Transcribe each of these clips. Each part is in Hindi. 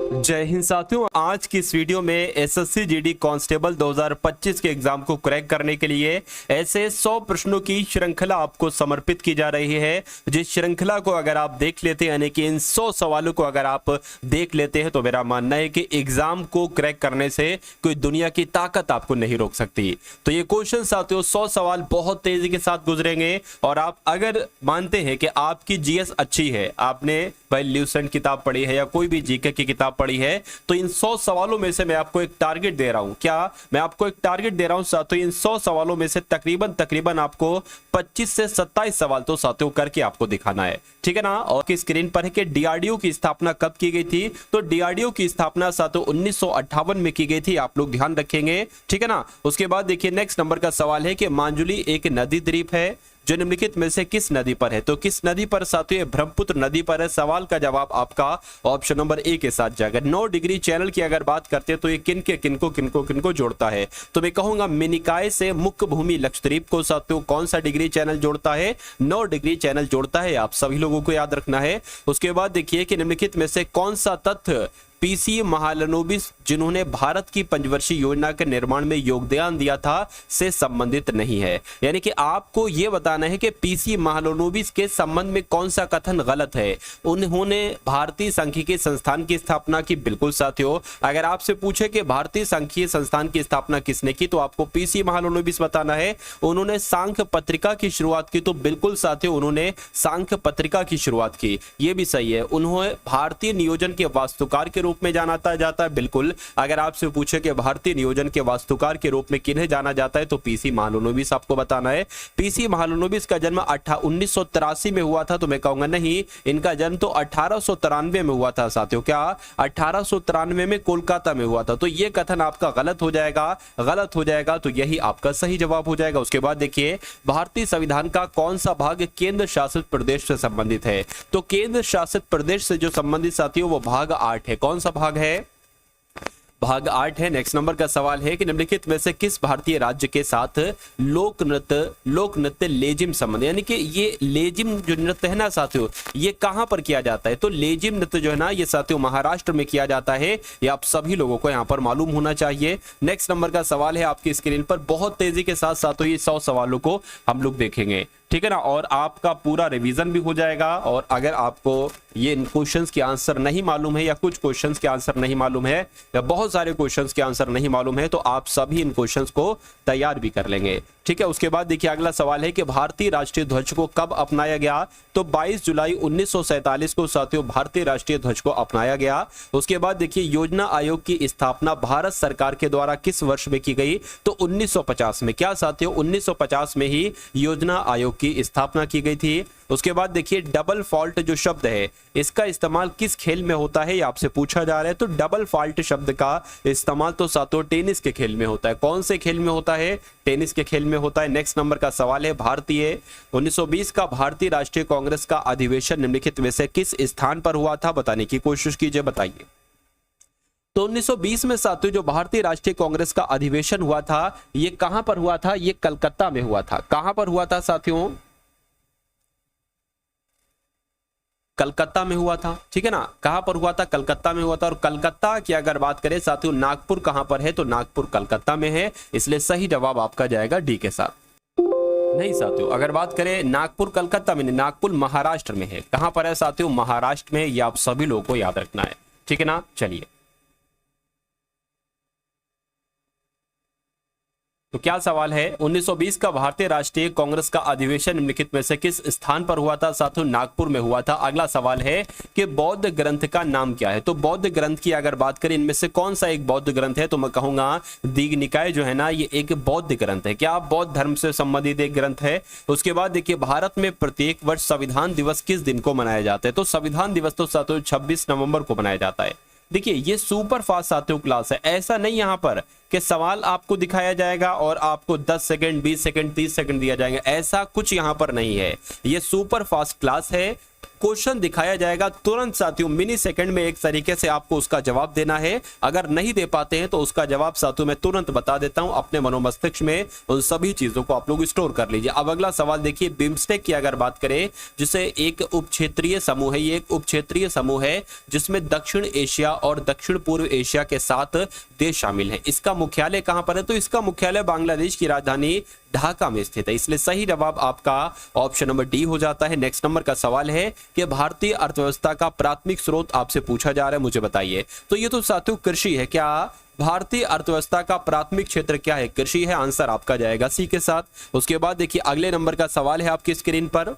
जय हिंद साथियों, आज की इस वीडियो में एसएससी जीडी कांस्टेबल 2025 के एग्जाम को क्रैक करने के लिए ऐसे 100 प्रश्नों की श्रृंखला आपको समर्पित की जा रही है। जिस श्रृंखला को अगर आप देख लेते हैं, यानी कि इन 100 सवालों को अगर आप देख लेते हैं, तो मेरा मानना है कि एग्जाम को क्रैक करने से कोई दुनिया की ताकत आपको नहीं रोक सकती। तो ये क्वेश्चन साथियों 100 सवाल बहुत तेजी के साथ गुजरेंगे और आप अगर मानते हैं कि आपकी जीएस अच्छी है, आपने भाई ल्यूसेंट किताब पढ़ी है या कोई भी जीके की किताब पढ़ी है, तो इन 100 सवालों में से मैं आपको एक टारगेट दे रहा हूं। क्या मैं आपको एक टारगेट दे रहा हूं साथियों? इन 100 सवालों में से तकरीबन आपको 25 से 27 सवाल तो साथियों करके आपको दिखाना है, ठीक है ना। और की स्क्रीन पर है कि डीआरडीओ की स्थापना कब की गई थी, तो डीआरडीओ की स्थापना साथियों 1958 में की गई थी, आप लोग ध्यान रखेंगे, ठीक है ना। उसके बाद देखिए नेक्स्ट नंबर का सवाल है कि मांजुली एक नदी द्वीप है जो निम्नलिखित में से किस नदी पर है, तो किस नदी पर साथियों? ब्रह्मपुत्र नदी पर है। सवाल का जवाब आपका ऑप्शन नंबर ए के साथ जाएगा। 9 डिग्री चैनल की अगर बात करते हैं तो ये किनको जोड़ता है, तो मैं कहूंगा मिनिकाय से मुख्य भूमि लक्षद्वीप को साथियों कौन सा डिग्री चैनल जोड़ता है? 9 डिग्री चैनल जोड़ता है, आप सभी लोगों को याद रखना है। उसके बाद देखिए कि निम्नलिखित में से कौन सा तथ्य पीसी महालनोबिस, जिन्होंने भारत की पंचवर्षीय योजना के निर्माण में योगदान दिया था, से संबंधित नहीं है। यानी कि आपको यह बताना है कि पीसी महालनोबिस के संबंध में कौन सा कथन गलत है। उन्होंने भारतीय सांख्यिकी संस्थान की स्थापना की, बिल्कुल साथियों। अगर आपसे पूछे कि भारतीय सांख्यिकी संस्थान की स्थापना किसने की, तो आपको पीसी महालनोबिस बताना है। उन्होंने सांख्य पत्रिका की शुरुआत की, तो बिल्कुल साथियों उन्होंने सांख्य पत्रिका की शुरुआत की, यह भी सही है। उन्होंने भारतीय नियोजन के वास्तुकार के रूप में जाना जाता है, बिल्कुल। अगर आपसे पूछे कि भारतीय नियोजन के वास्तुकार के रूप में किन्हें जाना जाता है, तो पीसी महालनोबिस आपको बताना है। पीसी महालनोबिस का जन्म 1983 में हुआ था, तो मैं कहूंगा नहीं, इनका जन्म तो 1893 में हुआ था साथियों। क्या 1893 में कोलकाता में हुआ था? तो यह कथन आपका गलत हो जाएगा, तो यही आपका सही जवाब हो जाएगा। उसके बाद देखिए भारतीय संविधान का कौन सा भाग केंद्र शासित प्रदेश से संबंधित है, तो केंद्र शासित प्रदेश से जो संबंधित साथियों वो भाग 8 है। कौन सा भाग है? भाग 8 है। नेक्स्ट नंबर का सवाल है कि निम्नलिखित में से किस भारतीय राज्य के साथ लोक नृत्य लेजिम संबंध, यानी कि ये लेजिम जो नृत्य है ना साथियों, ये कहां पर किया जाता है? तो लेजिम नृत्य जो है ना, ये साथियों महाराष्ट्र में किया जाता है। ये आप सभी लोगों को यहां पर मालूम होना चाहिए। नेक्स्ट नंबर का सवाल है आपकी स्क्रीन पर, बहुत तेजी के साथ साथियों ये 100 सवालों को हम लोग देखेंगे, ठीक है ना, और आपका पूरा रिवीजन भी हो जाएगा। और अगर आपको ये इन क्वेश्चंस के आंसर नहीं मालूम है या कुछ क्वेश्चंस के आंसर नहीं मालूम है या बहुत सारे क्वेश्चंस के आंसर नहीं मालूम है, तो आप सभी इन क्वेश्चंस को तैयार भी कर लेंगे, ठीक है। उसके बाद देखिए अगला सवाल है कि भारतीय राष्ट्रीय ध्वज को कब अपनाया गया, तो 22 जुलाई 1947 को साथियों भारतीय राष्ट्रीय ध्वज को अपनाया गया। उसके बाद देखिए योजना आयोग की स्थापना भारत सरकार के द्वारा किस वर्ष में की गई, तो 1950 में। क्या साथियों? 1950 में ही योजना आयोग की स्थापना की गई थी। उसके बाद देखिए डबल फॉल्ट जो शब्द है, इसका इस्तेमाल किस खेल में होता है, ये आपसे पूछा जा रहा है। तो डबल फॉल्ट शब्द का इस्तेमाल तो साथियों टेनिस के खेल में होता है। कौन से खेल में होता है? टेनिस के खेल में होता है। नेक्स्ट नंबर का सवाल है 1920 का भारतीय राष्ट्रीय कांग्रेस का अधिवेशन निम्नलिखित में से किस स्थान पर हुआ था, बताने की कोशिश कीजिए, बताइए। तो 1920 में साथियों जो भारतीय राष्ट्रीय कांग्रेस का अधिवेशन हुआ था, ये कहां पर हुआ था? ये कलकत्ता में हुआ था। कहां पर हुआ था साथियों? कलकत्ता में हुआ था, ठीक है ना। कहां पर हुआ था? कलकत्ता में हुआ था। और कलकत्ता की अगर बात करें साथियों, नागपुर कहां पर है, तो नागपुर कलकत्ता में है, इसलिए सही जवाब आपका जाएगा डी के साथ। नहीं साथियों, अगर बात करें नागपुर कलकत्ता में नहीं, नागपुर महाराष्ट्र में है। कहां पर है साथियों? महाराष्ट्र में। ये आप सभी लोगों को याद रखना है, ठीक है ना। चलिए, तो क्या सवाल है? 1920 का भारतीय राष्ट्रीय कांग्रेस का अधिवेशन निम्नलिखित में से किस स्थान पर हुआ था साथियों? नागपुर में हुआ था। अगला सवाल है कि बौद्ध ग्रंथ का नाम क्या है, तो बौद्ध ग्रंथ की अगर बात करें, इनमें से कौन सा एक बौद्ध ग्रंथ है, तो मैं कहूंगा दीघनिकाय जो है ना, ये एक बौद्ध ग्रंथ है। क्या बौद्ध धर्म से संबंधित एक ग्रंथ है। उसके बाद देखिए भारत में प्रत्येक वर्ष संविधान दिवस किस दिन को मनाया जाता है, तो संविधान दिवस तो साथियों 26 नवंबर को मनाया जाता है। देखिए ये सुपर फास्ट साथियों क्लास है, ऐसा नहीं यहां पर कि सवाल आपको दिखाया जाएगा और आपको 10 सेकंड 20 सेकंड 30 सेकंड दिया जाएगा, ऐसा कुछ यहां पर नहीं है। ये सुपर फास्ट क्लास है, क्वेश्चन दिखाया जाएगा, तुरंत साथियों मिनी सेकंड में एक तरीके से आपको उसका जवाब देना है। अगर नहीं दे पाते हैं तो उसका जवाब साथियों मैं तुरंत बता देता हूं, अपने मनोमस्तिष्क में उन सभी चीजों को आप लोग स्टोर कर लीजिए। अब अगला सवाल देखिए, बिम्स्टेक की अगर बात करें, जिसे एक उपक्षेत्रीय समूह है, ये एक उपक्षेत्रीय समूह है जिसमें दक्षिण एशिया और दक्षिण पूर्व एशिया के 7 देश शामिल हैं। इसका मुख्यालय कहां पर है? तो इसका मुख्यालय बांग्लादेश की राजधानी ढाका में स्थित है, इसलिए सही जवाब आपका ऑप्शन नंबर डी हो जाता है। नेक्स्ट नंबर का सवाल है कि भारतीय अर्थव्यवस्था का प्राथमिक स्रोत आपसे पूछा जा रहा है, मुझे बताइए। तो ये तो साथियों कृषि है। क्या भारतीय अर्थव्यवस्था का प्राथमिक क्षेत्र क्या है? कृषि है। आंसर आपका जाएगा सी के साथ। उसके बाद देखिए अगले नंबर का सवाल है आपकी स्क्रीन पर,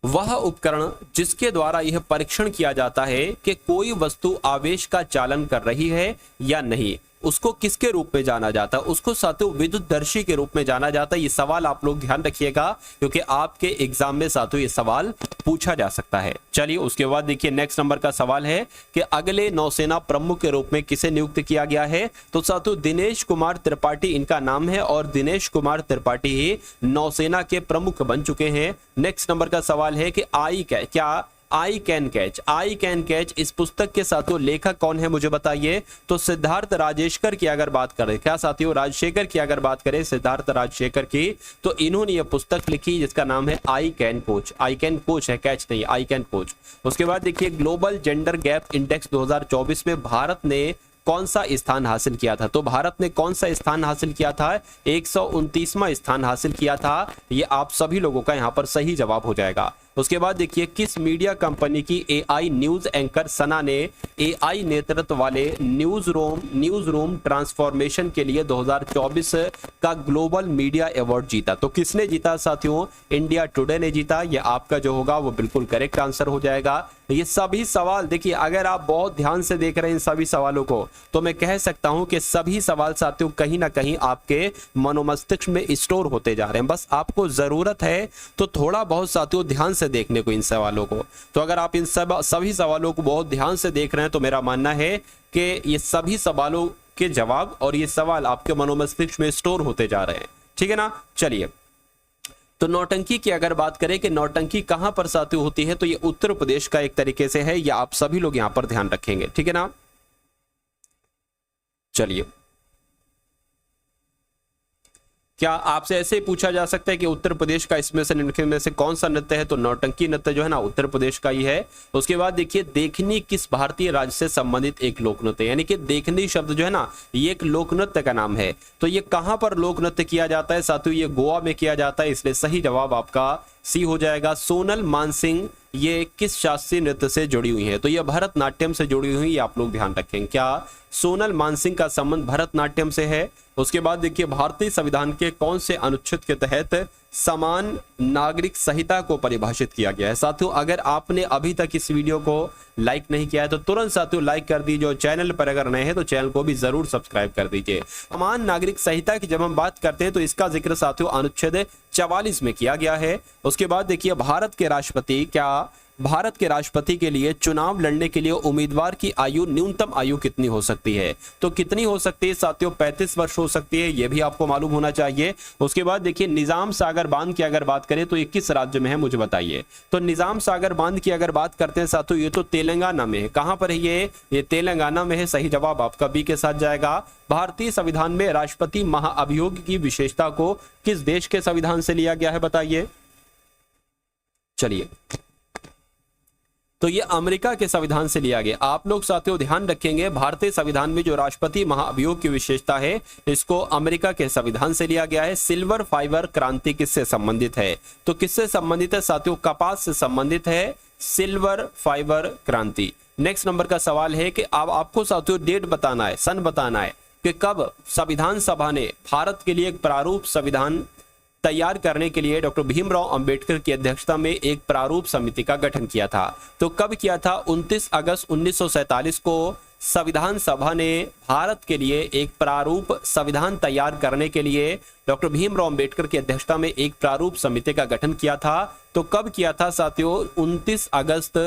वह उपकरण जिसके द्वारा यह परीक्षण किया जाता है कि कोई वस्तु आवेश का चालन कर रही है या नहीं, उसको किसके रूप में जाना जाता है? उसको साथियों विद्युतदर्शी के रूप में जाना जाता है। ये सवाल आप लोग ध्यान रखिएगा क्योंकि आपके एग्जाम में साथियों ये सवाल पूछा जा सकता है। चलिए उसके बाद देखिए नेक्स्ट नंबर का सवाल है कि अगले नौसेना प्रमुख के रूप में किसे नियुक्त किया गया है? तो साथियों दिनेश कुमार त्रिपाठी इनका नाम है और दिनेश कुमार त्रिपाठी ही नौसेना के प्रमुख बन चुके हैं। नेक्स्ट नंबर का सवाल है कि आई कैन कैच इस पुस्तक के साथियों लेखक कौन है, मुझे बताइए। तो सिद्धार्थ राजशेखर की अगर बात करें, क्या साथियों राजशेखर की अगर बात करें, सिद्धार्थ राजशेखर की, तो इन्होंने यह पुस्तक लिखी जिसका नाम है आई कैन कोच है, कैच नहीं, आई कैन कोच। उसके बाद देखिए ग्लोबल जेंडर गैप इंडेक्स 2024 में भारत ने कौन सा स्थान हासिल किया था? तो भारत ने कौन सा स्थान हासिल किया था? 129वां स्थान हासिल किया था। ये आप सभी लोगों का यहां पर सही जवाब हो जाएगा। उसके बाद देखिए किस मीडिया कंपनी की एआई न्यूज एंकर सना ने एआई नेतृत्व वाले न्यूज रूम ट्रांसफॉर्मेशन के लिए 2024 का ग्लोबल मीडिया अवार्ड जीता? तो किसने जीता साथियों? इंडिया टुडे ने जीता। ये आपका जो होगा वो बिल्कुल करेक्ट आंसर हो जाएगा। ये सभी सवाल देखिए, अगर आप बहुत ध्यान से देख रहे हैं इन सभी सवालों को, तो मैं कह सकता हूं कि सभी सवाल साथियों कहीं ना कहीं आपके मनोमस्तिष्क में स्टोर होते जा रहे हैं। बस आपको जरूरत है तो थोड़ा बहुत साथियों ध्यान से देखने को इन सवालों को। तो अगर आप इन सभी सवालों को बहुत ध्यान से देख रहे हैं तो मेरा मानना है कि ये सभी सवालों के जवाब और ये सवाल आपके मनोमस्तिष्क में स्टोर होते जा रहे हैं। ठीक है ना? चलिए, तो नौटंकी की अगर बात करें कि नौटंकी कहां पर साथियों होती है, तो ये उत्तर प्रदेश का एक तरीके से है। या आप सभी लोग यहां पर ध्यान रखेंगे। ठीक है ना? चलिए, क्या आपसे ऐसे ही पूछा जा सकता है कि उत्तर प्रदेश का इसमें से निम्नलिखित में से कौन सा नृत्य है? तो नौटंकी नृत्य जो है ना उत्तर प्रदेश का ही है। उसके बाद देखिए देखनी किस भारतीय राज्य से संबंधित एक लोक नृत्य, यानी कि देखनी शब्द जो है ना ये एक लोक नृत्य का नाम है। तो ये कहां पर लोक नृत्य किया जाता है साथियों? ये गोवा में किया जाता है, इसलिए सही जवाब आपका सी हो जाएगा। सोनल मानसिंह ये किस शास्त्रीय नृत्य से जुड़ी हुई है? तो ये भरतनाट्यम से जुड़ी हुई, आप लोग ध्यान रखें। क्या सोनल मानसिंह का संबंध भरतनाट्यम से है? उसके बाद देखिए भारतीय संविधान के कौन से अनुच्छेद के तहत समान नागरिक संहिता को परिभाषित किया गया है? साथियों अगर आपने अभी तक इस वीडियो को लाइक नहीं किया है तो तुरंत साथियों लाइक कर दीजिए, और चैनल पर अगर नए हैं तो चैनल को भी जरूर सब्सक्राइब कर दीजिए। समान नागरिक संहिता की जब हम बात करते हैं तो इसका जिक्र साथियों अनुच्छेद 44 में किया गया है। उसके बाद देखिए भारत के राष्ट्रपति के लिए चुनाव लड़ने के लिए उम्मीदवार की आयु न्यूनतम आयु कितनी हो सकती है? तो कितनी हो सकती है साथियों? 35 वर्ष हो सकती है, यह भी आपको मालूम होना चाहिए। उसके बाद देखिए निजाम सागर बांध की अगर बात करें तो ये किस राज्य में है, मुझे बताइए। तो निजाम सागर बांध की अगर बात करते हैं साथियों ये तो तेलंगाना में है। कहां पर है ये तेलंगाना में है। सही जवाब आपका बी के साथ जाएगा। भारतीय संविधान में राष्ट्रपति महाअभियोग की विशेषता को किस देश के संविधान से लिया गया है, बताइए। चलिए, तो ये अमेरिका के संविधान से लिया गया। आप लोग साथियों ध्यान रखेंगे भारतीय संविधान में जो राष्ट्रपति महाअभियोग की विशेषता है इसको अमेरिका के संविधान से लिया गया है। सिल्वर फाइबर क्रांति किससे संबंधित है? तो किससे संबंधित है साथियों? कपास से संबंधित है सिल्वर फाइबर क्रांति। नेक्स्ट नंबर का सवाल है कि अब आपको साथियों डेट बताना है, सन बताना है कि कब संविधान सभा ने भारत के लिए एक प्रारूप संविधान तैयार करने के लिए डॉक्टर भीमराव अंबेडकर की अध्यक्षता में एक प्रारूप समिति का गठन किया था। तो कब किया था? 29 अगस्त 1947 को संविधान सभा ने भारत के लिए एक प्रारूप संविधान तैयार करने के लिए डॉक्टर भीमराव अंबेडकर की अध्यक्षता में एक प्रारूप समिति का गठन किया था। तो कब किया था साथियों? 29 अगस्त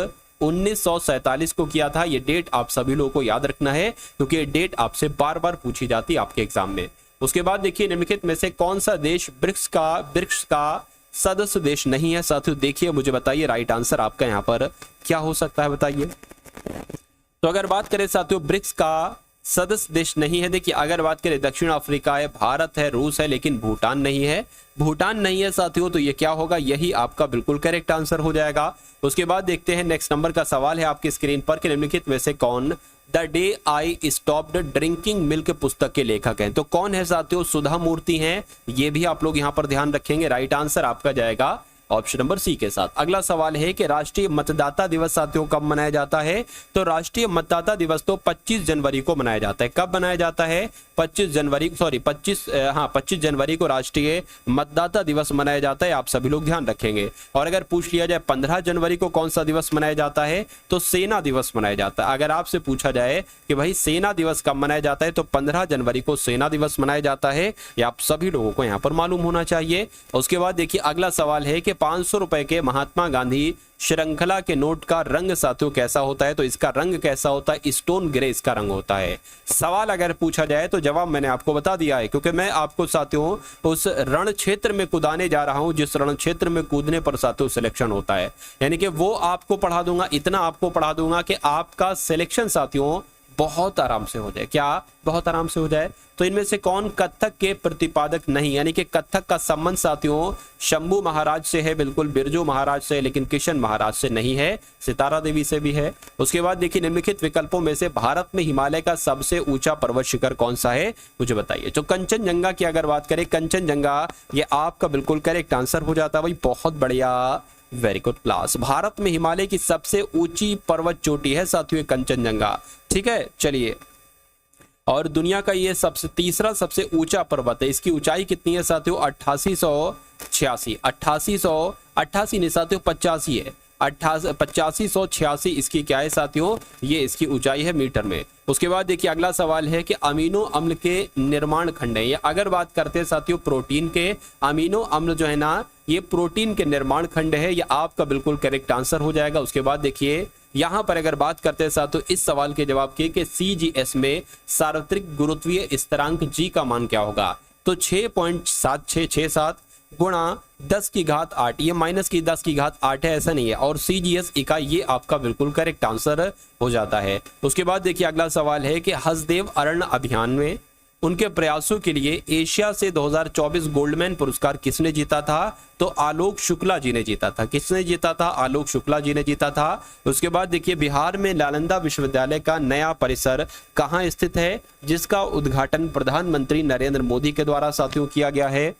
1947 को किया था। ये डेट आप सभी लोगों को याद रखना है क्योंकि ये डेट आपसे बार बार पूछी जाती है आपके एग्जाम में। उसके बाद देखिए निम्नलिखित में से कौन सा देश ब्रिक्स का सदस्य देश नहीं है साथियों। देखिए मुझे बताइए राइट आंसर आपका यहाँ पर क्या हो सकता है, बताइए। तो अगर बात करें साथियों ब्रिक्स का सदस्य देश नहीं है, देखिए अगर बात करें दक्षिण अफ्रीका है, भारत है, रूस है, लेकिन भूटान नहीं है। भूटान नहीं है साथियों, तो ये क्या होगा, यही आपका बिल्कुल करेक्ट आंसर हो जाएगा। उसके बाद देखते हैं नेक्स्ट नंबर का सवाल है आपकी स्क्रीन पर कि निम्नलिखित में से कौन the day I stopped drinking milk पुस्तक के लेखक हैं। तो कौन है साथियों, सुधा मूर्ति हैं, ये भी आप लोग यहां पर ध्यान रखेंगे। राइट आंसर आपका जाएगा ऑप्शन नंबर सी के साथ। अगला सवाल है कि राष्ट्रीय मतदाता दिवस साथियों कब मनाया जाता है। तो राष्ट्रीय मतदाता दिवस तो 25 जनवरी को मनाया जाता है। कब मनाया जाता है, 25 जनवरी को राष्ट्रीय मतदाता दिवस मनाया जाता है, आप सभी लोग ध्यान रखेंगे। और अगर पूछ लिया जाए 15 जनवरी को कौन सा दिवस मनाया जाता है, तो सेना दिवस मनाया जाता है। अगर आपसे पूछा जाए कि भाई सेना दिवस कब मनाया जाता है, तो 15 जनवरी को सेना दिवस मनाया जाता है। ये आप सभी लोगों को यहाँ पर मालूम होना चाहिए। उसके बाद देखिए अगला सवाल है कि 500 रुपए के महात्मा गांधी श्रृंखला के नोट का रंग साथियों कैसा होता है। तो इसका रंग कैसा होता है, स्टोन ग्रे इसका रंग होता है। सवाल अगर पूछा जाए तो जवाब मैंने आपको बता दिया है, क्योंकि मैं आपको साथियों उस रण क्षेत्र में कूदाने जा रहा हूं जिस रण क्षेत्र में कूदने पर साथियों सिलेक्शन होता है। यानी कि वो आपको पढ़ा दूंगा, इतना आपको पढ़ा दूंगा कि आपका सिलेक्शन साथियों बहुत आराम से हो जाए। क्या बहुत आराम से हो जाए। तो इनमें से कौन कथक के प्रतिपादक नहीं, यानी कि कथक का संबंध साथियों शंभू महाराज से है, बिल्कुल बिरजू महाराज से, लेकिन किशन महाराज से नहीं है, सितारा देवी से भी है। उसके बाद देखिए निम्नलिखित विकल्पों में से भारत में हिमालय का सबसे ऊंचा पर्वत शिखर कौन सा है, मुझे बताइए। तो कंचनजंगा की अगर बात करें, कंचनजंगा ये आपका बिल्कुल करेक्ट आंसर हो जाता है भाई, बहुत बढ़िया, वेरी गुड क्लास। भारत में हिमालय की सबसे ऊंची पर्वत चोटी है साथियों कंचनजंगा, ठीक है। चलिए, और दुनिया का ये तीसरा सबसे ऊंचा पर्वत है। इसकी ऊंचाई कितनी है साथियों, 8888 नहीं साथियों 85 है, 8586 इसकी क्या है साथियों, ये इसकी ऊंचाई है मीटर में। उसके बाद देखिए अगला सवाल है कि अमीनो अम्ल के निर्माण खंड है। या अगर बात करते हैं साथियों प्रोटीन के, अमीनो अम्ल जो है ना ये प्रोटीन के निर्माण खंड है, ये आपका बिल्कुल करेक्ट आंसर हो जाएगा। उसके बाद देखिए यहां पर अगर बात करते हैं साथियों इस सवाल के जवाब की कि CGS में सार्वत्रिक गुरुत्वीय स्थिरांक G का मान क्या होगा। तो 6.7667 गुणा 10 की घात 8, ये माइनस की 10 की घात 8 है, ऐसा नहीं है। और CGS इकाई ये आपका बिल्कुल करेक्ट आंसर हो जाता है। उसके बाद देखिए अगला सवाल है कि हसदेव अरण्य अभियान में उनके प्रयासों के लिए एशिया से 2024 गोल्डमैन पुरस्कार किसने जीता था। तो आलोक शुक्ला जी ने जीता था। किसने जीता था, आलोक शुक्ला जी ने जीता था। उसके बाद देखिए बिहार में नालंदा विश्वविद्यालय का नया परिसर कहाँ स्थित है, जिसका उद्घाटन प्रधानमंत्री नरेंद्र मोदी के द्वारा साथियों किया गया है।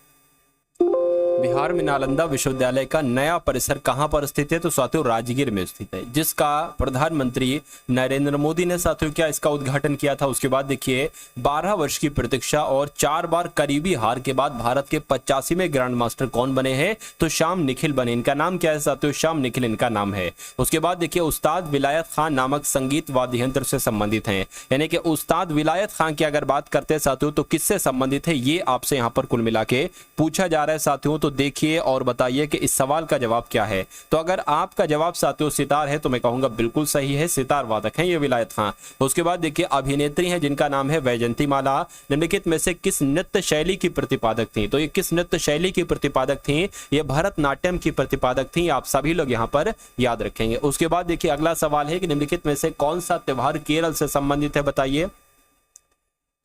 बिहार में नालंदा विश्वविद्यालय का नया परिसर कहां पर स्थित है, तो साथियों राजगीर में स्थित है, जिसका प्रधानमंत्री नरेंद्र मोदी ने साथियों क्या इसका उद्घाटन किया था। उसके बाद देखिए 12 वर्ष की प्रतीक्षा और 4 बार करीबी हार के बाद भारत के 85वें ग्रैंड मास्टर कौन बने हैं, तो श्याम निखिल बने। इनका नाम क्या है साथियों, श्याम निखिल इनका नाम है। उसके बाद देखिए उस्ताद विलायत खान नामक संगीत वाद्य यंत्र से संबंधित हैं, यानी कि उस्ताद विलायत खान की अगर बात करते हैं साथियों तो किससे संबंधित है, ये आपसे यहाँ पर कुल मिला के पूछा जा रहा है साथियों। तो देखिए और बताइए कि इस सवाल का जवाब क्या है। तो अगर आपका जवाब साथियों सितार है तो मैं कहूंगा बिल्कुल सही है, सितार वादक हैं ये विलायत खान। उसके बाद देखिए अभिनेत्री हैं जिनका नाम है वैजयंती माला। निम्नलिखित में से किस नृत्य शैली की प्रतिपादक थी, तो ये किस नृत्य शैली की प्रतिपादक थी, ये भरतनाट्यम की प्रतिपादक थी, आप सभी लोग यहाँ पर याद रखेंगे। उसके बाद देखिए अगला सवाल है कि निम्नलिखित में से कौन सा त्योहार केरल से संबंधित है, बताइए।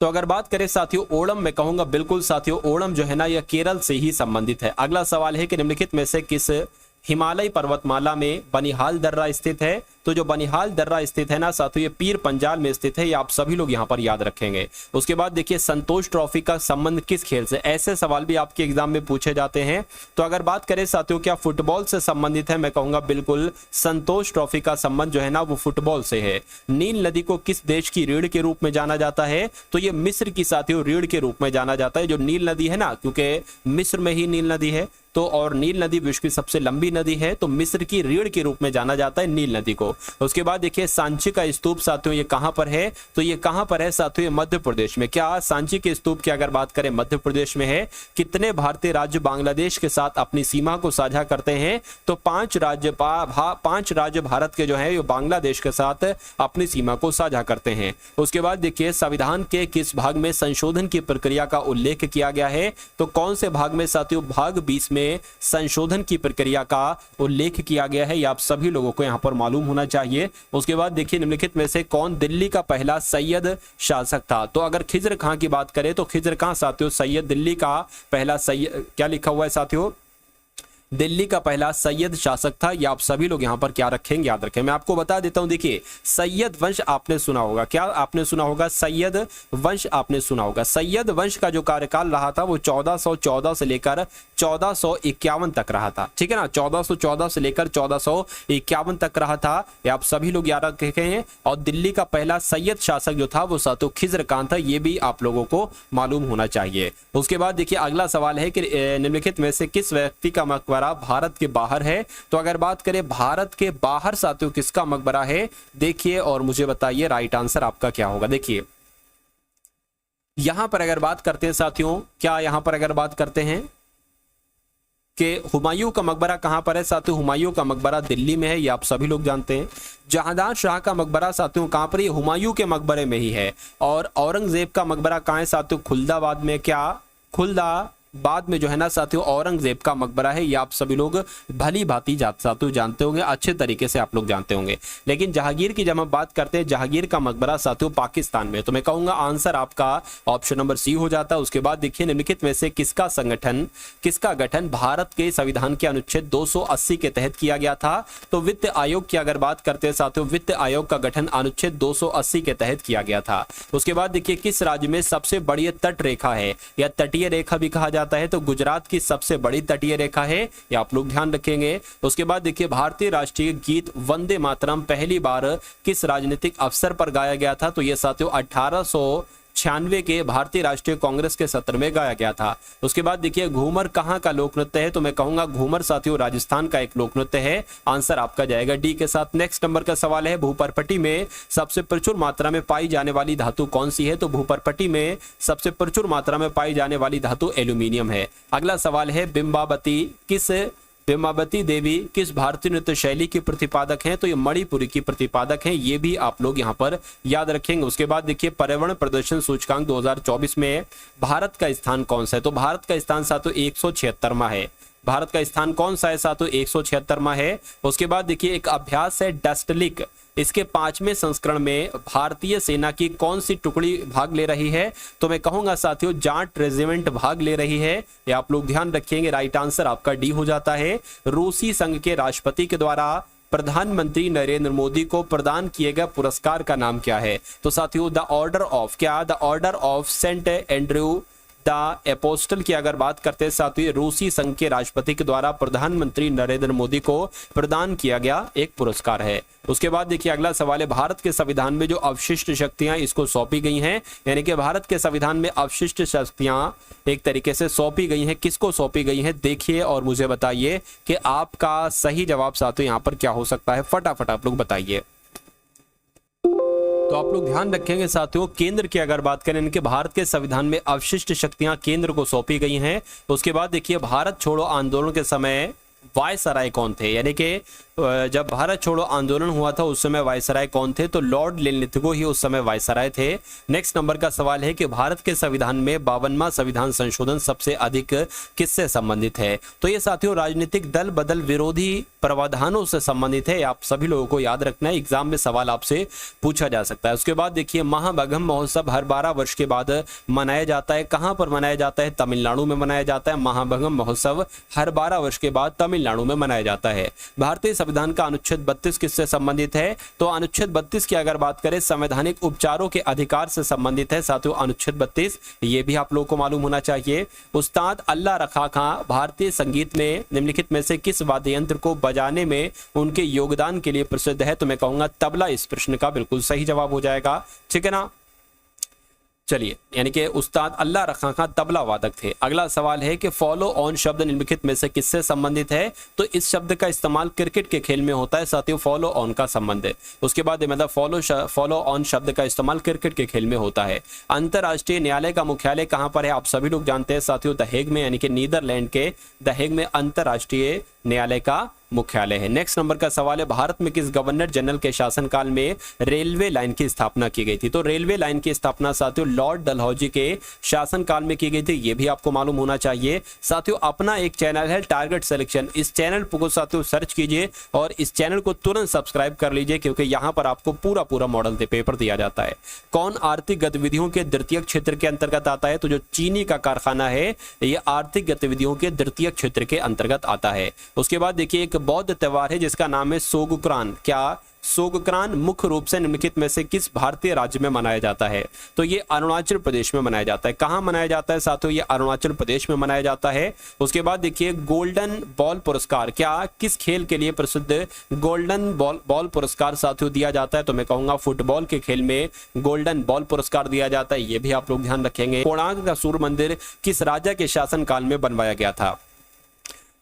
तो अगर बात करें साथियों ओणम, मैं कहूंगा बिल्कुल साथियों ओणम जो है ना यह केरल से ही संबंधित है। अगला सवाल है कि निम्नलिखित में से किस हिमालय पर्वतमाला में बनिहाल दर्रा स्थित है, तो जो बनिहाल दर्रा स्थित है ना साथियों ये पीर पंजाल में स्थित है, ये आप सभी लोग यहाँ पर याद रखेंगे। उसके बाद देखिए संतोष ट्रॉफी का संबंध किस खेल से, ऐसे सवाल भी आपके एग्जाम में पूछे जाते हैं। तो अगर बात करें साथियों क्या फुटबॉल से संबंधित है, मैं कहूंगा बिल्कुल संतोष ट्रॉफी का संबंध जो है ना वो फुटबॉल से है। नील नदी को किस देश की रीढ़ के रूप में जाना जाता है, तो ये मिस्र की साथियों रीढ़ के रूप में जाना जाता है। जो नील नदी है ना, क्योंकि मिस्र में ही नील नदी है, तो और नील नदी विश्व की सबसे लंबी नदी है, तो मिस्र की रीढ़ के रूप में जाना जाता है नील नदी को। उसके बाद देखिए सांची का स्तूप साथियों ये कहां पर है, तो ये कहां पर है साथियों, ये मध्य प्रदेश में। क्या सांची के स्तूप की अगर बात करें मध्य प्रदेश में है। कितने भारतीय राज्य बांग्लादेश के साथ अपनी सीमा को साझा करते हैं, तो 5 राज्य भारत के जो है ये बांग्लादेश के साथ अपनी सीमा को साझा करते हैं। उसके बाद देखिए संविधान के किस भाग में संशोधन की प्रक्रिया का उल्लेख किया गया है, तो कौन से भाग में साथियों, भाग 20 में संशोधन की प्रक्रिया का उल्लेख किया गया है, ये आप सभी लोगों को यहां पर मालूम होना चाहिए। उसके बाद देखिए निम्नलिखित में से कौन दिल्ली का पहला सैयद शासक था, तो अगर खिज्र खां की बात करें तो खिज्र खां साथियों सैयद, दिल्ली का पहला सैयद, क्या लिखा हुआ है साथियों, दिल्ली का पहला सैयद शासक था। ये आप सभी लोग यहां पर क्या रखेंगे, याद रखें। मैं आपको बता देता हूं, देखिए सैयद वंश आपने सुना होगा, क्या आपने सुना होगा, सैयद वंश आपने सुना होगा। सैयद वंश का जो कार्यकाल रहा था वो 1414 से लेकर 1451 तक रहा था, ठीक है ना, 1414 से लेकर 1451 तक रहा था, ये आप सभी लोग याद रखे हैं। और दिल्ली का पहला सैयद शासक जो था वो साथियों खिज्र खां था, ये भी आप लोगों को मालूम होना चाहिए। उसके बाद देखिए अगला सवाल है कि निम्नलिखित में से किस व्यक्ति का मकबरा भारत के बाहर है, तो अगर बात करें भारत के बाहर साथियों किसका मकबरा है, देखिए और मुझे बताइए राइट आंसर आपका क्या होगा। देखिए यहां पर अगर बात करते हैं साथियों, क्या यहां पर अगर बात करते हैं कि हुमायूं का मकबरा कहां पर है साथियों, हुमायूं का मकबरा दिल्ली में है, ये आप सभी लोग जानते हैं। जहांदार शाह का मकबरा साथियों कहां पर, ये हुमायूं के मकबरे में ही है। और औरंगजेब का मकबरा कहां है साथियों, खुलदाबाद में। क्या खुलदाबाद में जो है ना साथियों औरंगजेब का मकबरा है, ये आप सभी लोग भली भांति साथियों जानते होंगे, अच्छे तरीके से आप लोग जानते होंगे। लेकिन जहांगीर की जब हम बात करते हैं, जहांगीर का मकबरा साथियों पाकिस्तान में, तो मैं कहूंगा आंसर आपका ऑप्शन नंबर सी हो जाता है। उसके बाद देखिए निम्नलिखित में से किसका गठन भारत के संविधान के अनुच्छेद 280 के तहत किया गया था, तो वित्त आयोग की अगर बात करते हैं साथियों, वित्त आयोग का गठन अनुच्छेद 280 के तहत किया गया था। उसके बाद देखिए किस राज्य में सबसे बड़ी तट रेखा है या तटीय रेखा भी कहा जाता है, तो गुजरात की सबसे बड़ी तटीय रेखा है, ये आप लोग ध्यान रखेंगे। उसके बाद देखिए भारतीय राष्ट्रीय गीत वंदे मातरम पहली बार किस राजनीतिक अवसर पर गाया गया था, तो यह साथियों 1896 के भारतीय राष्ट्रीय कांग्रेस के सत्र में गाया गया था। उसके बाद देखिए घूमर कहां का लोक नृत्य है, तो मैं कहूंगा घूमर साथियों राजस्थान का एक लोक नृत्य है, आंसर आपका जाएगा डी के साथ। नेक्स्ट नंबर का सवाल है भूपरपट्टी में सबसे प्रचुर मात्रा में पाई जाने वाली धातु कौन सी है, तो भूपरपट्टी में सबसे प्रचुर मात्रा में पाई जाने वाली धातु एल्यूमिनियम है। अगला सवाल है बिंबावती देवी किस भारतीय नृत्य शैली की प्रतिपादक हैं, तो ये मणिपुरी की प्रतिपादक हैं, ये भी आप लोग यहाँ पर याद रखेंगे। उसके बाद देखिए पर्यावरण प्रदर्शन सूचकांक 2024 में भारत का स्थान कौन सा है, तो भारत का स्थान साथियों 176वां है। भारत का स्थान कौन सा है साथियों, 176वां है। उसके बाद देखिए एक अभ्यास है डस्टलिक, इसके 5वें संस्करण में भारतीय सेना की कौन सी टुकड़ी भाग ले रही है, तो मैं कहूंगा साथियों जाट रेजिमेंट भाग ले रही है, ये आप लोग ध्यान रखेंगे। राइट आंसर आपका डी हो जाता है। रूसी संघ के राष्ट्रपति के द्वारा प्रधानमंत्री नरेंद्र मोदी को प्रदान किए गए पुरस्कार का नाम क्या है, तो साथियों the order of Saint Andrew the Apostle की अगर बात करते हैं साथियों रूसी संघ के राष्ट्रपति के द्वारा प्रधानमंत्री नरेंद्र मोदी को प्रदान किया गया एक पुरस्कार है। उसके बाद देखिए अगला सवाल है भारत के संविधान में जो अवशिष्ट शक्तियां इसको सौंपी गई हैं, यानी कि भारत के संविधान में अवशिष्ट शक्तियां एक तरीके से सौंपी गई हैं, किसको सौंपी गई हैं, देखिए और मुझे बताइए कि आपका सही जवाब साथियों यहां पर क्या हो सकता है, फटाफट आप लोग बताइए। तो आप लोग ध्यान रखेंगे साथियों केंद्र की अगर बात करें, इनके भारत के संविधान में अवशिष्ट शक्तियां केंद्र को सौंपी गई हैं। उसके बाद देखिए भारत छोड़ो आंदोलन के समय वायसराय कौन थे, यानी कि जब भारत छोड़ो आंदोलन हुआ था उस समय वायसराय कौन थे, तो लॉर्ड लिनलिथगो ही उस समय वायसराय थे। नेक्स्ट नंबर का सवाल है कि भारत के संविधान में 52वां संविधान संशोधन सबसे अधिक किससे संबंधित है, तो ये साथियों राजनीतिक दल बदल विरोधी प्रावधानों से संबंधित है, आप सभी लोगों को याद रखना है, एग्जाम में सवाल आपसे पूछा जा सकता है। उसके बाद देखिए महामगम महोत्सव हर 12 वर्ष के बाद मनाया जाता है, कहां पर मनाया जाता है, तमिलनाडु में मनाया जाता है। महामगम महोत्सव हर 12 वर्ष के बाद तमिलनाडु में मनाया जाता है। भारतीय संविधान का अनुच्छेद 32 किससे संबंधित है, तो अनुच्छेद 32 की अगर बात करें संवैधानिक उपचारों के अधिकार से संबंधित है साथियों अनुच्छेद 32, ये भी आप लोगों को मालूम होना चाहिए। उस्ताद अल्लाह रखा खां भारतीय संगीत में निम्नलिखित में से किस वाद्य यंत्र को बजाने में उनके योगदान के लिए प्रसिद्ध है, तो मैं कहूंगा तबला इस प्रश्न का बिल्कुल सही जवाब हो जाएगा, ठीक है ना। चलिए, यानी कि उस्ताद अल्लाह रखा खां तबला वादक थे। अगला सवाल है कि फॉलो ऑन शब्द निम्नलिखित में से किससे संबंधित है? तो इस शब्द का इस्तेमाल क्रिकेट के खेल में होता है साथियों, फॉलो ऑन का संबंध है। उसके बाद मतलब फॉलो ऑन शब्द का इस्तेमाल क्रिकेट के खेल में होता है। अंतरराष्ट्रीय न्यायालय का मुख्यालय कहां पर है? आप सभी लोग जानते हैं साथियों, द हेग में, यानी कि नीदरलैंड के द हेग में अंतरराष्ट्रीय न्यायालय का मुख्यालय है। नेक्स्ट नंबर का सवाल है, भारत में किस गवर्नर जनरल के शासनकाल में रेलवे लाइन की स्थापना की गई थी? तो रेलवे लाइन की स्थापना साथियों लॉर्ड डलहौजी के शासनकाल में की गई थी, ये भी आपको मालूम होना चाहिए। साथियों अपना एक चैनल है टारगेट सिलेक्शन, इस चैनल को साथियों सर्च कीजिए और इस चैनल को तुरंत सब्सक्राइब कर लीजिए, क्योंकि यहाँ पर आपको पूरा मॉडल पेपर दिया जाता है। कौन आर्थिक गतिविधियों के द्वितीयक क्षेत्र के अंतर्गत आता है? तो जो चीनी का कारखाना है ये आर्थिक गतिविधियों के द्वितीयक क्षेत्र के अंतर्गत आता है। उसके बाद देखिए एक बौद्ध त्योहार है जिसका नाम है सोगुक्रान। क्या सोगुक्रान मुख्य रूप से निम्नलिखित में से किस भारतीय राज्य में मनाया जाता है? तो ये अरुणाचल प्रदेश में मनाया जाता है। कहां मनाया जाता है साथियों? ये अरुणाचल प्रदेश में मनाया जाता है। उसके बाद देखिए गोल्डन बॉल पुरस्कार, क्या किस खेल के लिए प्रसिद्ध गोल्डन बॉल पुरस्कार साथियों दिया जाता है? तो मैं कहूंगा फुटबॉल के खेल में गोल्डन बॉल पुरस्कार दिया जाता है, ये भी आप लोग ध्यान रखेंगे। कोणार्क का सूर्य मंदिर किस राजा के शासनकाल में बनवाया गया था?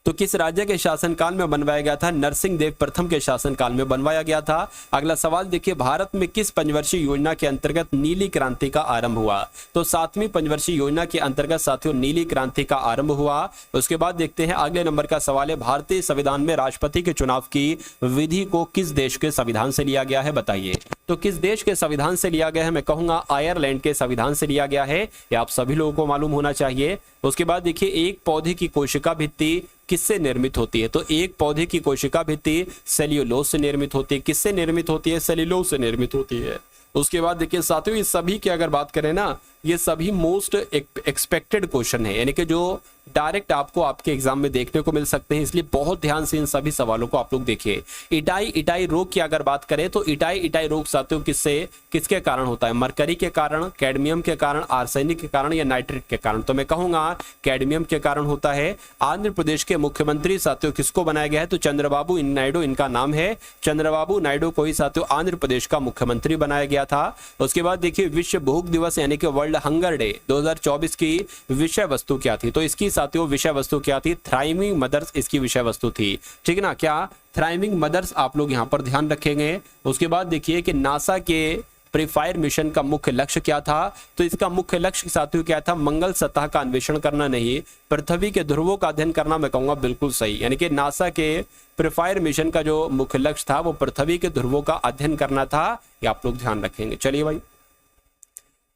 तो किस राज्य के शासनकाल में बनवाया गया था? नरसिंह देव प्रथम के शासनकाल में बनवाया गया था। अगला सवाल देखिए, भारत में किस पंचवर्षीय योजना के अंतर्गत नीली क्रांति का आरंभ हुआ? तो 7वीं पंचवर्षीय योजना के अंतर्गत साथियों नीली क्रांति का आरंभ हुआ। उसके बाद देखते हैं अगले नंबर का सवाल है, भारतीय संविधान में राष्ट्रपति के चुनाव की विधि को किस देश के संविधान से लिया गया है? बताइए। तो किस देश के संविधान से लिया गया है? मैं कहूंगा आयरलैंड के संविधान से लिया गया है, ये आप सभी लोगों को मालूम होना चाहिए। उसके बाद देखिए एक पौधे की कोशिका भित्ति किससे निर्मित होती है? तो एक पौधे की कोशिका भित्ति सेल्यूलोज से निर्मित होती है। किससे निर्मित होती है? सेल्यूलोज से निर्मित होती है। उसके बाद देखिए साथियों, ये सभी की अगर बात करें ना, ये सभी मोस्ट एक्सपेक्टेड क्वेश्चन है, यानी कि जो डायरेक्ट आपको आपके एग्जाम में देखने को मिल सकते हैं, इसलिए बहुत ध्यान से इन सभी सवालों को आप लोग देखिए। इटाई रोग की अगर बात करें तो इटाई रोग साथियों किसके कारण होता है? मरकरी के कारण, कैडमियम के कारण, आर्सेनिक के कारण या नाइट्रेट के कारण? तो मैं कहूंगा कैडमियम के कारण होता है। आंध्र प्रदेश के मुख्यमंत्री साथियों किसको बनाया गया है? तो चंद्रबाबू नायडू इनका नाम है। चंद्रबाबू नायडू को ही साथियों आंध्र प्रदेश का मुख्यमंत्री बनाया गया था। उसके बाद देखिए विश्व भूख दिवस यानी कि वर्ल्ड हंगर डे 2024 की विषय वस्तु क्या थी? तो इसकी साथियों विषय वस्तु क्या थी? थ्राइविंग मदर्स इसकी विषय वस्तु थी, ठीक है ना। क्या थ्राइविंग मदर्स आप लोग यहां पर ध्यान रखेंगे। उसके बाद देखिए कि नासा के प्रीफायर मिशन का मुख्य लक्ष्य क्या था? तो इसका मुख्य लक्ष्य साथियों क्या था? मंगल सतह का अन्वेषण करना नहीं, पृथ्वी के ध्रुवों का अध्ययन करना। मैं कहूंगा बिल्कुल सही, यानी कि नासा के प्रीफायर मिशन का जो मुख्य लक्ष्य था वो पृथ्वी के ध्रुवों का अध्ययन करना था, ये आप लोग ध्यान रखेंगे। चलिए भाई,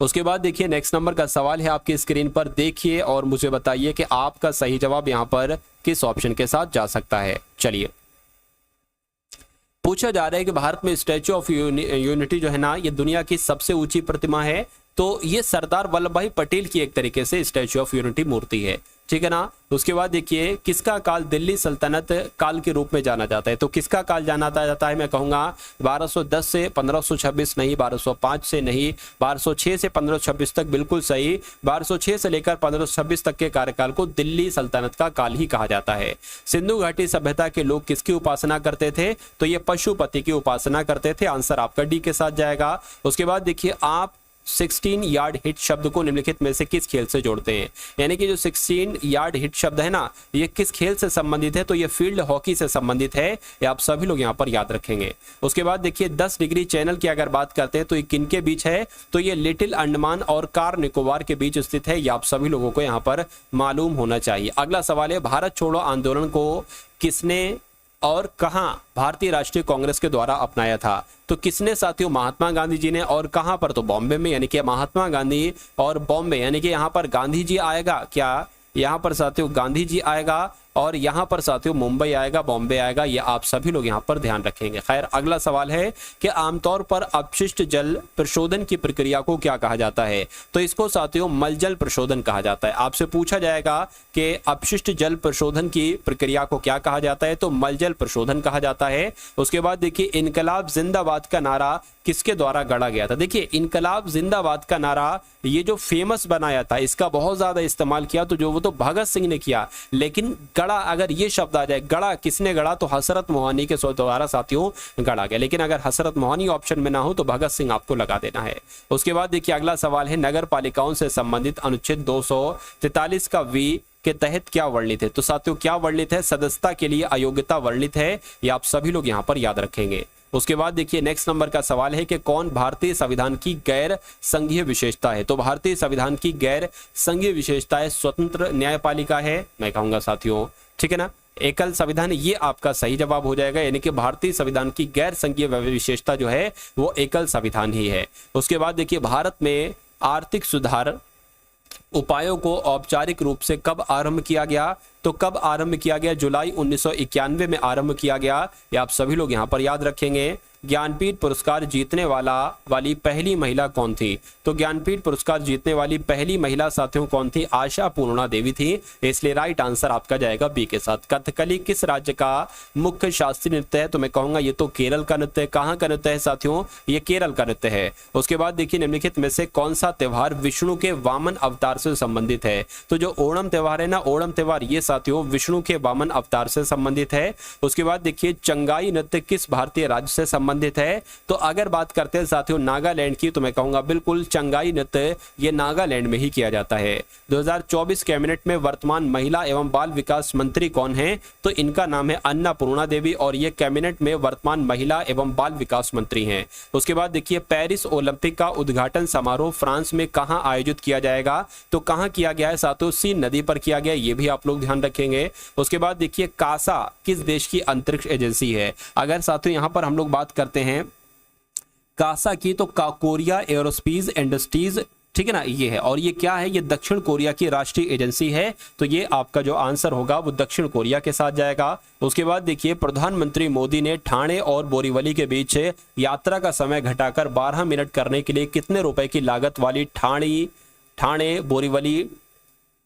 उसके बाद देखिए नेक्स्ट नंबर का सवाल है आपकी स्क्रीन पर, देखिए और मुझे बताइए कि आपका सही जवाब यहां पर किस ऑप्शन के साथ जा सकता है। चलिए, पूछा जा रहा है कि भारत में स्टैच्यू ऑफ यूनिटी जो है ना, ये दुनिया की सबसे ऊंची प्रतिमा है। तो ये सरदार वल्लभ भाई पटेल की एक तरीके से स्टैच्यू ऑफ यूनिटी मूर्ति है, ठीक है ना। उसके बाद देखिए किसका काल दिल्ली सल्तनत काल के रूप में जाना जाता है? तो किसका काल जाना जाता है? मैं कहूंगा 1210 से 1526 नहीं, 1205 से नहीं, 1206 से 1526 तक बिल्कुल सही। 1206 से लेकर 1526 तक के कार्यकाल को दिल्ली सल्तनत का काल ही कहा जाता है। सिंधु घाटी सभ्यता के लोग किसकी उपासना करते थे? तो ये पशुपति की उपासना करते थे। आंसर आपका डी के साथ जाएगा। उसके बाद देखिए आप 16 यार्ड हिट शब्द को निम्नलिखित में से किस खेल से जोड़ते हैं? यानी कि जो 16 यार्ड हिट शब्द है ना, ये किस खेल से संबंधित है? तो ये फील्ड हॉकी से संबंधित है, ये आप सभी लोग यहाँ पर याद रखेंगे। उसके बाद देखिए 10 डिग्री चैनल की अगर बात करते हैं तो ये किन के बीच है? तो ये लिटिल अंडमान और कार निकोबार के बीच स्थित है, ये आप सभी लोगों को यहाँ पर मालूम होना चाहिए। अगला सवाल है, भारत छोड़ो आंदोलन को किसने और कहां भारतीय राष्ट्रीय कांग्रेस के द्वारा अपनाया था? तो किसने साथियों? महात्मा गांधी जी ने। और कहां पर? तो बॉम्बे में, यानी कि महात्मा गांधी और बॉम्बे, यानी कि यहां पर गांधी जी आएगा। क्या यहां पर साथियों गांधी जी आएगा और यहां पर साथियों मुंबई आएगा, बॉम्बे आएगा, ये आप सभी लोग यहां पर ध्यान रखेंगे। खैर, अगला सवाल है कि आमतौर पर अपशिष्ट जल प्रशोधन की प्रक्रिया को क्या कहा जाता है? तो इसको साथियों मलजल प्रशोधन कहा जाता है। आपसे पूछा जाएगा कि अपशिष्ट जल प्रशोधन की प्रक्रिया को क्या कहा जाता है? तो मलजल प्रशोधन कहा जाता है। उसके बाद देखिए इनकलाब जिंदाबाद का नारा किसके द्वारा गढ़ा गया था? देखिए इनकलाब जिंदाबाद का नारा ये जो फेमस बनाया था, इसका बहुत ज्यादा इस्तेमाल किया तो जो वो तो भगत सिंह ने किया, लेकिन गढ़ा गढ़ा, अगर ये शब्द आ जाए गढ़ा, किसने गढ़ा, तो हसरत मोहानी के द्वारा साथियों गढ़ा गया। लेकिन अगर हसरत मोहानी ऑप्शन में ना हो तो भगत सिंह आपको लगा देना है। उसके बाद देखिए अगला सवाल है, नगर पालिकाओं से संबंधित अनुच्छेद 243 का वी के तहत क्या वर्णित है। तो साथियों क्या वर्णित है, सदस्यता के लिए अयोग्यता वर्णित है, ये आप सभी लोग यहाँ पर याद रखेंगे। उसके बाद देखिए नेक्स्ट नंबर का सवाल है कि कौन भारतीय संविधान की गैर संघीय विशेषता है। तो भारतीय संविधान की गैर संघीय विशेषता है स्वतंत्र न्यायपालिका है, मैं कहूंगा साथियों, ठीक है ना। एकल संविधान, ये आपका सही जवाब हो जाएगा, यानी कि भारतीय संविधान की गैर संघीय विशेषता जो है वो एकल संविधान ही है। उसके बाद देखिए भारत में आर्थिक सुधार उपायों को औपचारिक रूप से कब आरंभ किया गया। तो कब आरंभ किया गया, जुलाई 1991 में आरंभ किया गया, ये आप सभी लोग यहाँ पर याद रखेंगे। ज्ञानपीठ पुरस्कार जीतने वाली पहली महिला कौन थी। तो ज्ञानपीठ पुरस्कार जीतने वाली पहली महिला साथियों कौन थी, आशा पूर्णा देवी थी, इसलिए राइट आंसर आपका जाएगा बी के साथ। कथकली किस राज्य का मुख्य शास्त्रीय नृत्य है। तो मैं कहूंगा ये तो केरल का नृत्य है। कहाँ का नृत्य है साथियों, ये केरल का नृत्य है। उसके बाद देखिए निम्नलिखित में से कौन सा त्योहार विष्णु के वामन अवतार से संबंधित है। तो जो ओणम त्योहार है ना, ओणम त्योहार ये साथियों विष्णु के वामन अवतार से संबंधित है। उसके बाद देखिए चंगाई नृत्य किस भारतीय राज्य से संबंधित है। तो अगर बात करते हैं साथियों नागालैंड की, तो मैं कहूंगा बिल्कुल चंगाई नृत्य ये नागालैंड में ही किया जाता है। 2024 कैबिनेट में वर्तमान महिला एवं बाल विकास मंत्री कौन है। तो इनका नाम है अन्नपूर्णा देवी और ये कैबिनेट में वर्तमान महिला एवं बाल विकास मंत्री हैं। उसके बाद देखिए पेरिस ओलंपिक का उद्घाटन समारोह फ्रांस में कहां आयोजित किया जाएगा। तो कहां किया गया है साथियों, सीन नदी पर किया गया, ये भी आप लोग ध्यान रखेंगे। उसके बाद देखिए कासा किस देश की अंतरिक्ष एजेंसी है। अगर साथियों यहां पर हम लोग बात करते हैं कासा की, तो कोरिया एरोस्पेस इंडस्ट्रीज, ठीक है ना, ये है। और ये क्या है, ये दक्षिण कोरिया की राष्ट्रीय एजेंसी है। तो ये आपका जो आंसर होगा वो दक्षिण कोरिया के साथ जाएगा। उसके बाद देखिए प्रधानमंत्री मोदी ने ठाणे और बोरीवली के बीच यात्रा का समय घटाकर 12 मिनट करने के लिए कितने रुपए की लागत वाली ठाणे बोरीवली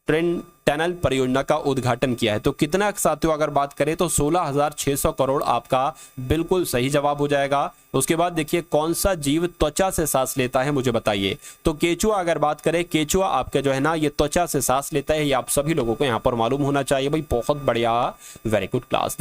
ट्रेन टनल परियोजना का उद्घाटन किया है। तो कितना साथियों अगर बात करें तो 16,600 करोड़ आपका बिल्कुल सही जवाब हो जाएगा। उसके बाद देखिए कौन सा जीव त्वचा से सांस लेता है, मुझे बताइए। तो केचुआ अगर बात करें, केचुआ आपका जो है ना ये त्वचा से सांस लेता है, ये आप सभी लोगों को यहाँ पर मालूम होना चाहिए भाई। बहुत बढ़िया, वेरी गुड क्लास।